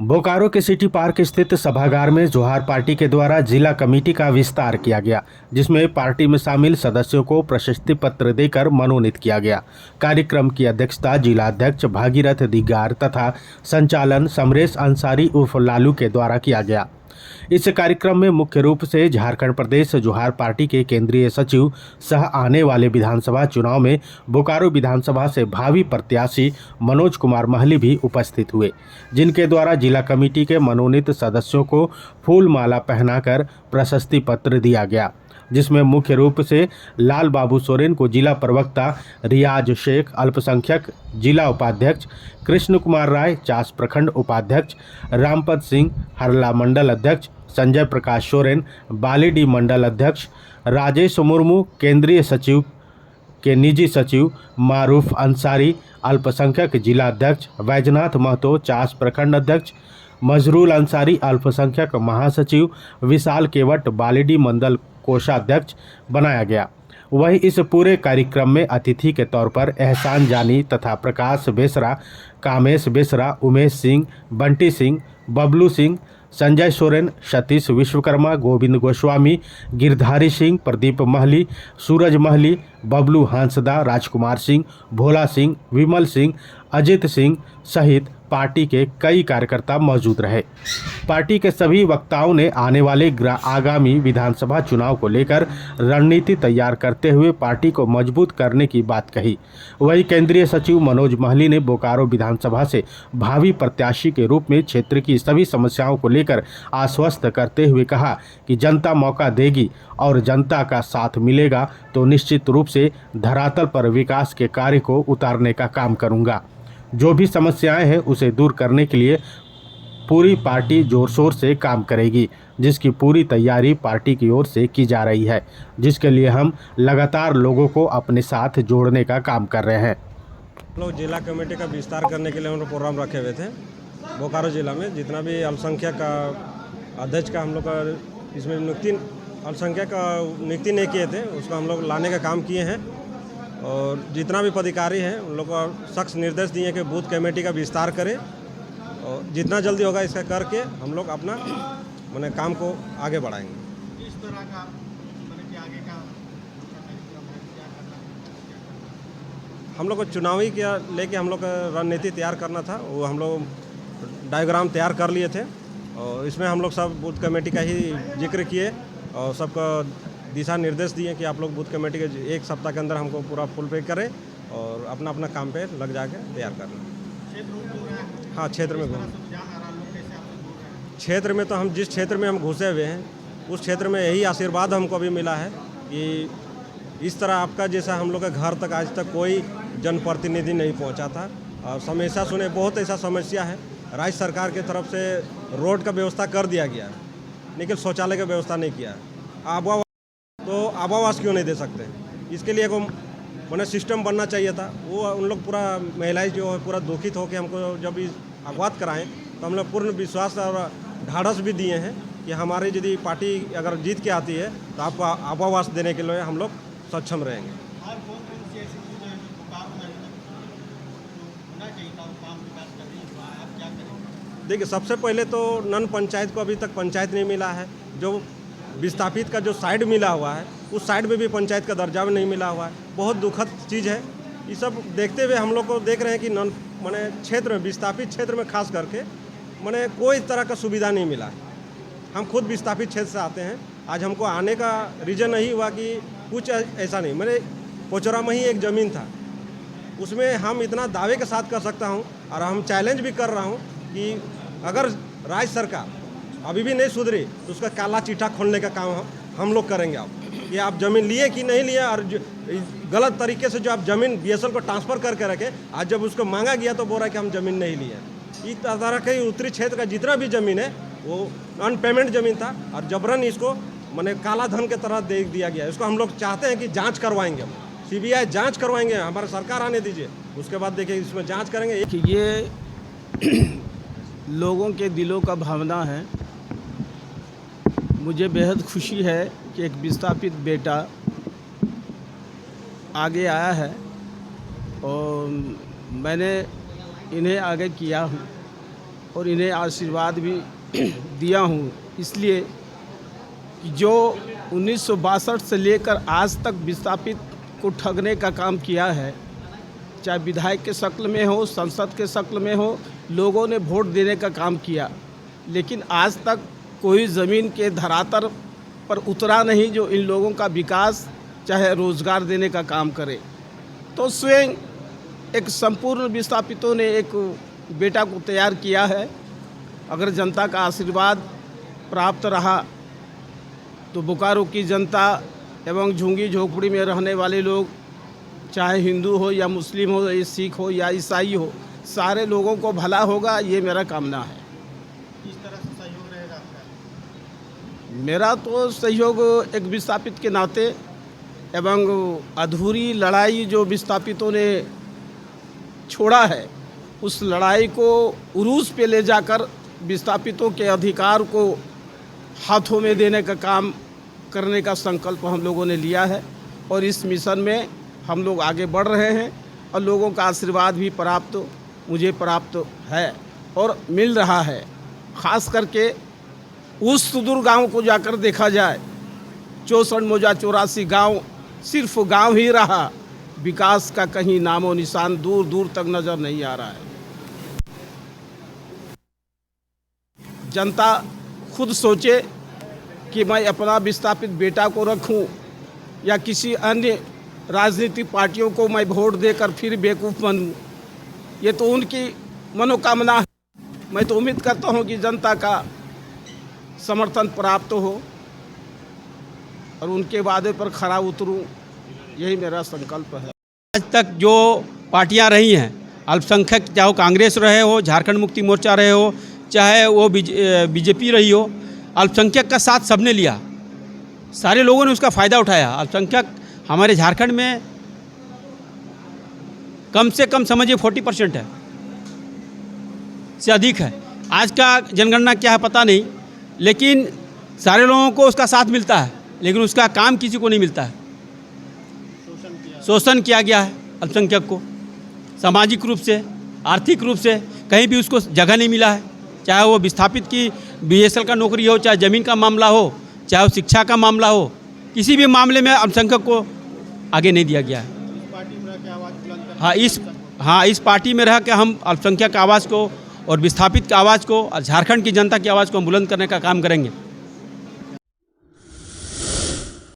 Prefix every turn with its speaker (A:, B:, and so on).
A: बोकारो के city park स्थित सभागार में जोहार पार्टी के द्वारा जिला कमेटी का विस्तार किया गया, जिसमें पार्टी में शामिल सदस्यों को प्रशस्ति पत्र देकर मनोनीत किया गया। कार्यक्रम की अध्यक्षता जिला अध्यक्ष भागीरथ दिगार तथा संचालन समरेश अंसारी उर्फ लालू के द्वारा किया गया। इस कार्यक्रम में मुख्य रूप से झारखंड प्रदेश जोहार पार्टी के केंद्रीय सचिव सह आने वाले विधानसभा चुनाव में बोकारो विधानसभा से भावी प्रत्याशी मनोज कुमार महली भी उपस्थित हुए, जिनके द्वारा जिला कमेटी के मनोनीत सदस्यों को फूल माला पहनाकर प्रशस्ति पत्र दिया गया, जिसमें मुख्य रूप से लाल बाबू सोरेन को जिला प्रवक्ता, रियाज शेख अल्पसंख्यक जिला उपाध्यक्ष, कृष्ण कुमार राय चास प्रखंड उपाध्यक्ष, रामपत सिंह हरला मंडल अध्यक्ष, संजय प्रकाश सोरेन बालीडी मंडल अध्यक्ष, राजेश मुर्मू केंद्रीय सचिव के निजी सचिव, मारूफ अंसारी अल्पसंख्यक जिला अध्यक्ष, वैजनाथ महतो चास प्रखंड अध्यक्ष, मजरूल अंसारी अल्पसंख्यक महासचिव, विशाल केवट बालीडी मंडल कोषाध्यक्ष बनाया गया। वहीं इस पूरे कार्यक्रम में अतिथि के तौर पर एहसान जानी तथा प्रकाश बेसरा, कामेश बेसरा, उमेश सिंह, बंटी सिंह, बबलू सिंह, संजय सोरेन, सतीश विश्वकर्मा, गोविंद गोस्वामी, गिरधारी सिंह, प्रदीप महली, सूरज महली, बबलू हांसदा, राजकुमार सिंह, भोला सिंह, विमल सिंह, अजित सिंह सहित पार्टी के कई कार्यकर्ता मौजूद रहे। पार्टी के सभी वक्ताओं ने आने वाले आगामी विधानसभा चुनाव को लेकर रणनीति तैयार करते हुए पार्टी को मजबूत करने की बात कही। वहीं केंद्रीय सचिव मनोज महली ने बोकारो विधानसभा से भावी प्रत्याशी के रूप में क्षेत्र की सभी समस्याओं को लेकर आश्वस्त करते हुए कहा कि जनता मौका देगी और जनता का साथ मिलेगा तो निश्चित रूप से धरातल पर विकास के कार्य को उतारने का काम करूंगा। जो भी समस्याएं हैं उसे दूर करने के लिए पूरी पार्टी जोर शोर से काम करेगी, जिसकी पूरी तैयारी पार्टी की ओर से की जा रही है, जिसके लिए हम लगातार लोगों को अपने साथ जोड़ने का काम कर रहे हैं।
B: लोग जिला कमेटी का विस्तार करने के लिए हम लोग प्रोग्राम रखे हुए थे। बोकारो जिला में जितना भी अल्पसंख्यक का अध्यक्ष का हम लोग का इसमें नियुक्ति अल्पसंख्यक का नियुक्ति नहीं किए थे, उसको हम लोग लाने का काम किए हैं। और जितना भी पदाधिकारी हैं उन लोग को सख्त निर्देश दिए कि बूथ कमेटी का विस्तार करें और जितना जल्दी होगा इसका करके हम लोग अपना माने काम को आगे बढ़ाएंगे।
C: इस तरह का कि आगे का
B: हम लोग को चुनावी के लेके हम लोग का रणनीति तैयार करना था, वो हम लोग डायग्राम तैयार कर लिए थे और इसमें हम लोग सब बूथ कमेटी का ही जिक्र किए और सबको दिशा निर्देश दिए कि आप लोग बूथ कमेटी के एक सप्ताह के अंदर हमको पूरा फुल पे करें और अपना अपना काम पे लग जाके तैयार करना। हाँ, क्षेत्र में क्षेत्र में तो हम जिस क्षेत्र में हम घुसे हुए हैं उस क्षेत्र में यही आशीर्वाद हमको अभी मिला है कि इस तरह आपका जैसा हम लोग के घर तक आज तक कोई जनप्रतिनिधि नहीं पहुंचा था। और समस्या सुने बहुत ऐसा समस्या है, राज्य सरकार की तरफ से रोड का व्यवस्था कर दिया गया है लेकिन शौचालय का व्यवस्था नहीं किया है। तो आवास क्यों नहीं दे सकते? इसके लिए को मैंने सिस्टम बनना चाहिए था। वो उन लोग पूरा महिलाएं जो है पूरा दुखित होकर हमको जब अवगत कराएं तो हम लोग पूर्ण विश्वास और ढाढ़स भी दिए हैं कि हमारी यदि पार्टी अगर जीत के आती है तो आपको आवास देने के लिए हम लोग सक्षम रहेंगे। देखिए, सबसे पहले तो नन पंचायत को अभी तक पंचायत नहीं मिला है। जो विस्थापित का जो साइड मिला हुआ है उस साइड में भी पंचायत का दर्जा भी नहीं मिला हुआ है। बहुत दुखद चीज़ है। ये सब देखते हुए हम लोग को देख रहे हैं कि नन माने क्षेत्र में विस्थापित क्षेत्र में खास करके माने कोई तरह का सुविधा नहीं मिला है। हम खुद विस्थापित क्षेत्र से आते हैं। आज हमको आने का रीज़न नहीं हुआ कि कुछ ऐसा नहीं, मेरे पोचरा में ही एक ज़मीन था, उसमें हम इतना दावे के साथ कर सकता हूँ और हम चैलेंज भी कर रहा हूँ कि अगर राज्य सरकार अभी भी नहीं सुधरी तो उसका काला चिट्ठा खोलने का काम हम लोग करेंगे। आप कि आप ज़मीन लिए कि नहीं लिए और गलत तरीके से जो आप ज़मीन बीएसएल को ट्रांसफ़र करके रखे, आज जब उसको मांगा गया तो बोल रहा है कि हम ज़मीन नहीं लिए। इस तरह के उत्तरी क्षेत्र का जितना भी ज़मीन है वो अनपेमेंट ज़मीन था और जबरन इसको मैंने काला धन के तरह दे दिया गया। इसको हम लोग चाहते हैं कि जाँच करवाएंगे, हम CBI जाँच करवाएंगे, हमारे सरकार आने दीजिए, उसके बाद देखिए इसमें जाँच करेंगे।
D: ये लोगों के दिलों का भावना है। मुझे बेहद खुशी है कि एक विस्थापित बेटा आगे आया है और मैंने इन्हें आगे किया हूँ और इन्हें आशीर्वाद भी दिया हूँ, इसलिए कि जो 1962 से लेकर आज तक विस्थापित को ठगने का काम किया है, चाहे विधायक के शक्ल में हो, संसद के शक्ल में हो, लोगों ने वोट देने का काम किया, लेकिन आज तक कोई ज़मीन के धरातल पर उतरा नहीं जो इन लोगों का विकास चाहे रोज़गार देने का काम करे। तो स्वयं एक संपूर्ण विस्थापितों ने एक बेटा को तैयार किया है। अगर जनता का आशीर्वाद प्राप्त रहा तो बोकारो की जनता एवं झुंगी झोपड़ी में रहने वाले लोग, चाहे हिंदू हो या मुस्लिम हो या सिख हो या ईसाई हो, सारे लोगों को भला होगा, ये मेरा कामना है।
C: किस तरह से सहयोग रहेगा आपका?
D: मेरा तो सहयोग एक विस्थापित के नाते एवं अधूरी लड़ाई जो विस्थापितों ने छोड़ा है, उस लड़ाई को उरूज पे ले जाकर विस्थापितों के अधिकार को हाथों में देने का काम करने का संकल्प हम लोगों ने लिया है और इस मिशन में हम लोग आगे बढ़ रहे हैं और लोगों का आशीर्वाद भी मुझे प्राप्त है और मिल रहा है। ख़ास करके उस सुदूर गांव को जाकर देखा जाए, 64 मोजा 84 गांव सिर्फ गांव ही रहा, विकास का कहीं नामो निशान दूर दूर तक नज़र नहीं आ रहा है। जनता खुद सोचे कि मैं अपना विस्थापित बेटा को रखूं या किसी अन्य राजनीतिक पार्टियों को मैं वोट देकर फिर बेवकूफ़ बनूं, ये तो उनकी मनोकामना है। मैं तो उम्मीद करता हूं कि जनता का समर्थन प्राप्त हो और उनके वादे पर खरा उतरूं, यही मेरा संकल्प है।
E: आज तक जो पार्टियां रही हैं अल्पसंख्यक, चाहे वो कांग्रेस रहे हो, झारखंड मुक्ति मोर्चा रहे हो, चाहे वो बीजेपी रही हो, अल्पसंख्यक का साथ सबने लिया, सारे लोगों ने उसका फ़ायदा उठाया। अल्पसंख्यक हमारे झारखंड में कम से कम समझिए 40% है, से अधिक है। आज का जनगणना क्या है पता नहीं, लेकिन सारे लोगों को उसका साथ मिलता है, लेकिन उसका काम किसी को नहीं मिलता है। शोषण किया गया है अल्पसंख्यक को, सामाजिक रूप से, आर्थिक रूप से कहीं भी उसको जगह नहीं मिला है। चाहे वो विस्थापित की BSL का नौकरी हो, चाहे ज़मीन का मामला हो, चाहे वो शिक्षा का मामला हो, किसी भी मामले में अल्पसंख्यक को आगे नहीं दिया गया है।
C: पार्टी में क्या आवाज़ बुलंद करना
E: इस पार्टी में रह के हम अल्पसंख्यक आवाज़ को और विस्थापित की आवाज़ को और झारखंड की जनता की आवाज़ को हम बुलंद करने का काम करेंगे।